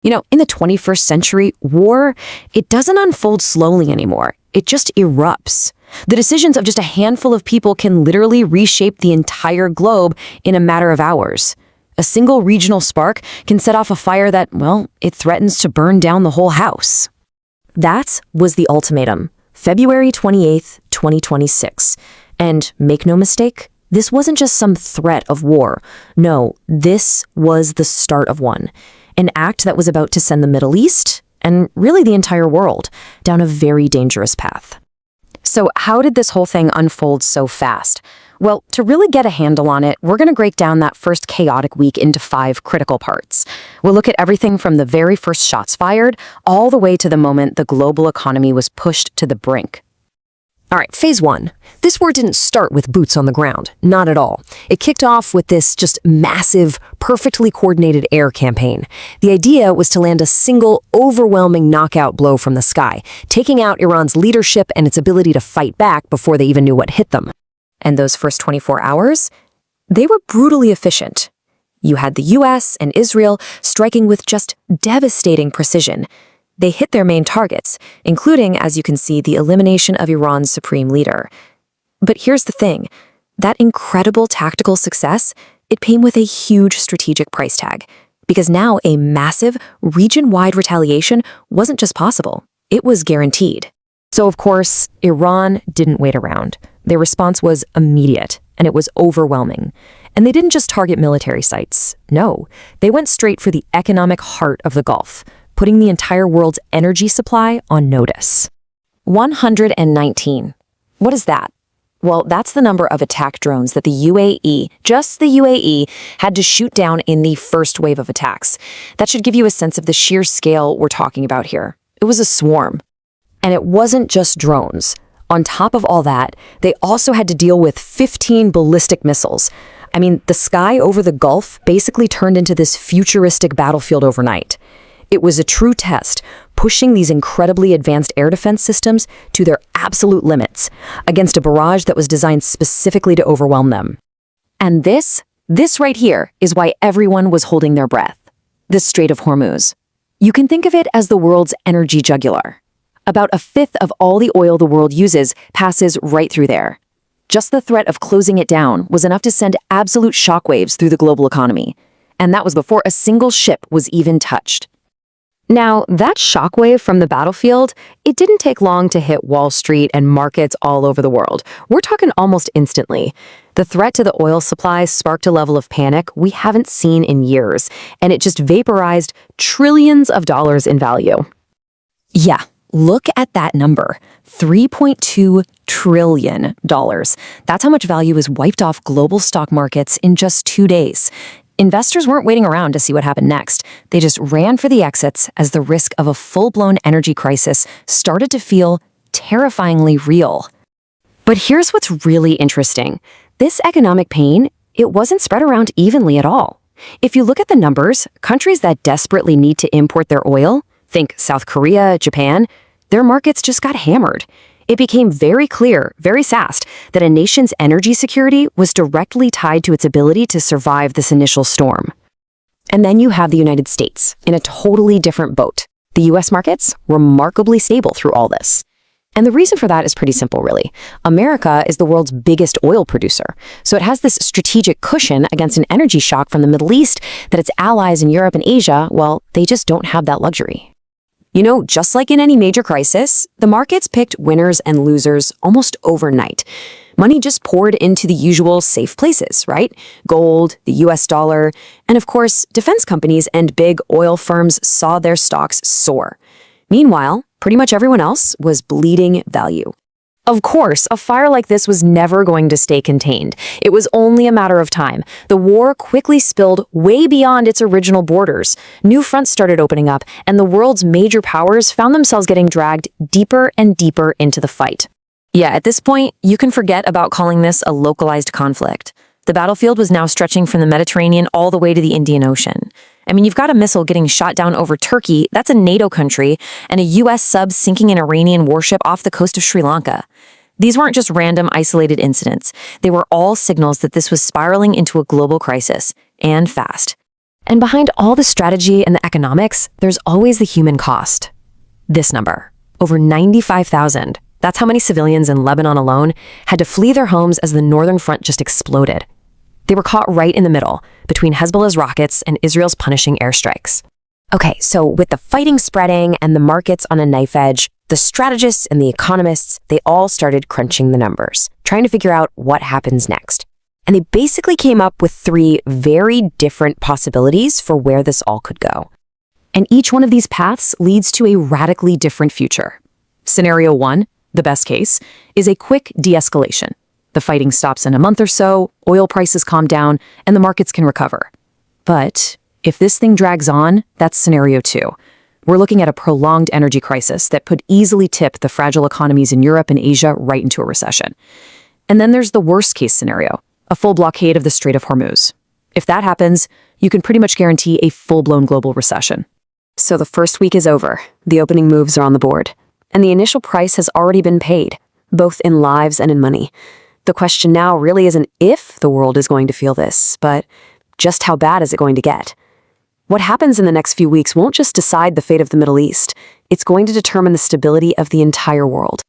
In the 21st century, war, it doesn't unfold slowly anymore. It just erupts. The decisions of just a handful of people can literally reshape the entire globe in a matter of hours. A single regional spark can set off a fire that, well, it threatens to burn down the whole house. That was the ultimatum, February 28th, 2026. And make no mistake, this wasn't just some threat of war. No, this was the start of one. An act that was about to send the Middle East, and really the entire world, down a very dangerous path. So how did this whole thing unfold so fast? Well, to really get a handle on it, we're going to break down that first chaotic week into 5 critical parts. We'll look at everything from the very first shots fired, all the way to the moment the global economy was pushed to the brink. All right, phase 1. This war didn't start with boots on the ground. Not at all. It kicked off with this just massive, perfectly coordinated air campaign. The idea was to land a single, overwhelming knockout blow from the sky, taking out Iran's leadership and its ability to fight back before they even knew what hit them. And those first 24 hours, they were brutally efficient. You had the US and Israel striking with just devastating precision. They hit their main targets, including, as you can see, the elimination of Iran's supreme leader. But here's the thing. That incredible tactical success, it came with a huge strategic price tag. Because now a massive, region-wide retaliation wasn't just possible, it was guaranteed. So of course, Iran didn't wait around. Their response was immediate, and it was overwhelming. And they didn't just target military sites. No, they went straight for the economic heart of the Gulf, putting the entire world's energy supply on notice. 119. What is that? Well, that's the number of attack drones that the UAE, just the UAE, had to shoot down in the first wave of attacks. That should give you a sense of the sheer scale we're talking about here. It was a swarm. And it wasn't just drones. On top of all that, they also had to deal with 15 ballistic missiles. I mean, the sky over the Gulf basically turned into this futuristic battlefield overnight. It was a true test, pushing these incredibly advanced air defense systems to their absolute limits against a barrage that was designed specifically to overwhelm them. And this right here is why everyone was holding their breath. The Strait of Hormuz. You can think of it as the world's energy jugular. About 1/5 of all the oil the world uses passes right through there. Just the threat of closing it down was enough to send absolute shockwaves through the global economy. And that was before a single ship was even touched. Now, that shockwave from the battlefield, it didn't take long to hit Wall Street and markets all over the world. We're talking almost instantly. The threat to the oil supply sparked a level of panic we haven't seen in years, and it just vaporized trillions of dollars in value. Yeah, look at that number, $3.2 trillion. That's how much value was wiped off global stock markets in just 2 days. Investors weren't waiting around to see what happened next. They just ran for the exits as the risk of a full-blown energy crisis started to feel terrifyingly real. But here's what's really interesting. This economic pain, it wasn't spread around evenly at all. If you look at the numbers, countries that desperately need to import their oil, think South Korea, Japan, their markets just got hammered. It became very clear, very fast, that a nation's energy security was directly tied to its ability to survive this initial storm. And then you have the United States in a totally different boat. The US markets, remarkably stable through all this. And the reason for that is pretty simple, really. America is the world's biggest oil producer, so it has this strategic cushion against an energy shock from the Middle East that its allies in Europe and Asia, well, they just don't have that luxury. Just like in any major crisis, the markets picked winners and losers almost overnight. Money just poured into the usual safe places, right? Gold, the US dollar, and of course, defense companies and big oil firms saw their stocks soar. Meanwhile, pretty much everyone else was bleeding value. Of course, a fire like this was never going to stay contained. It was only a matter of time. The war quickly spilled way beyond its original borders. New fronts started opening up, and the world's major powers found themselves getting dragged deeper and deeper into the fight. Yeah, at this point, you can forget about calling this a localized conflict. The battlefield was now stretching from the Mediterranean all the way to the Indian Ocean. I mean, you've got a missile getting shot down over Turkey, that's a NATO country, and a US sub sinking an Iranian warship off the coast of Sri Lanka. These weren't just random isolated incidents. They were all signals that this was spiraling into a global crisis, and fast. And behind all the strategy and the economics, there's always the human cost. This number, over 95,000. That's how many civilians in Lebanon alone had to flee their homes as the northern front just exploded. They were caught right in the middle, between Hezbollah's rockets and Israel's punishing airstrikes. Okay, so with the fighting spreading and the markets on a knife edge, the strategists and the economists, they all started crunching the numbers, trying to figure out what happens next. And they basically came up with 3 very different possibilities for where this all could go. And each one of these paths leads to a radically different future. Scenario 1, the best case, is a quick de-escalation. The fighting stops in a month or so, oil prices calm down, and the markets can recover. But if this thing drags on, that's scenario 2. We're looking at a prolonged energy crisis that could easily tip the fragile economies in Europe and Asia right into a recession. And then there's the worst case scenario, a full blockade of the Strait of Hormuz. If that happens, you can pretty much guarantee a full-blown global recession. So the first week is over, the opening moves are on the board, and the initial price has already been paid, both in lives and in money. The question now really isn't if the world is going to feel this, but just how bad is it going to get? What happens in the next few weeks won't just decide the fate of the Middle East, it's going to determine the stability of the entire world.